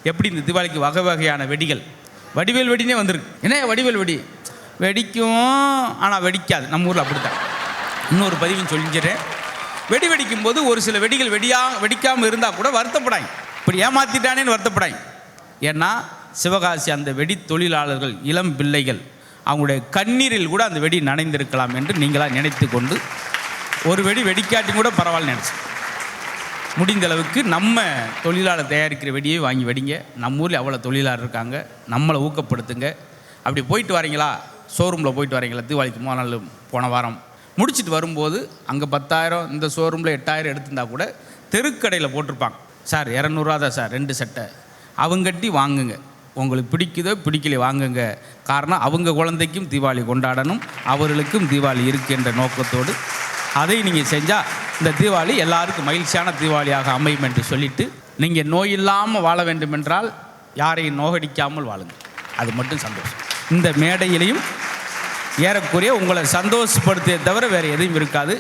எப்படி இந்த தீபாவளிக்கு வகை வகையான வெடிகள், வடிவேல் வெடினே வந்திருக்கு. என்ன வடிவேல் வெடி வெடிக்கும், ஆனால் வெடிக்காது. நம்ம ஊரில் அப்படித்தான். இன்னொரு பதிவும் சொல்லிக்கிறேன். வெடிக்கும் போது ஒரு சில வெடிகள் வெடிக்காமல் இருந்தால் கூட வருத்தப்படாங்க, இப்படி ஏமாற்றிட்டானேன்னு வருத்தப்படாங்க. ஏன்னா சிவகாசி அந்த வெடி தொழிலாளர்கள், இளம் பிள்ளைகள், அவங்களுடைய கண்ணீரில் கூட அந்த வெடி நனைந்திருக்கலாம் என்று நீங்களாக நினைத்து கொண்டு ஒரு வெடி வெடிக்காட்டி கூட பரவாயில்ல நினச்சி முடிந்த அளவுக்கு நம்ம தொழிலாளர் தயாரிக்கிற வெடியை வாங்கி வெடிங்க. நம்ம ஊரில் அவ்வளோ தொழிலாளர் இருக்காங்க, நம்மளை ஊக்கப்படுத்துங்க. அப்படி போயிட்டு வரீங்களா, ஷோரூமில் போயிட்டு வரீங்களா, தீபாவளிக்கு 3 நாள் போன வாரம் முடிச்சுட்டு வரும்போது அங்கே 10,000, இந்த ஷோரூமில் 8,000 எடுத்திருந்தா கூட தெருக்கடையில் போட்டிருப்பாங்க, சார் 200 தான் சார் 2 சட்டை, அவங்கட்டி வாங்குங்க. உங்களுக்கு பிடிக்குதோ பிடிக்கலையோ வாங்குங்க. காரணம் அவங்க குழந்தைக்கும் தீபாவளி கொண்டாடணும், அவர்களுக்கும் தீபாவளி இருக்கின்ற நோக்கத்தோடு அதை நீங்கள் செஞ்சால் இந்த தீபாவளி எல்லாருக்கும் மகிழ்ச்சியான தீபாவளியாக அமையும் என்று சொல்லிவிட்டு, நீங்கள் நோய் இல்லாமல் வாழ வேண்டும் என்றால் யாரையும் நோகடிக்காமல் வாழுங்க, அது மட்டும் சந்தோஷம். இந்த மேடையிலையும் ஏறக்குறைய உங்களை சந்தோஷப்படுத்திய தவிர வேறு எதையும் இருக்காது.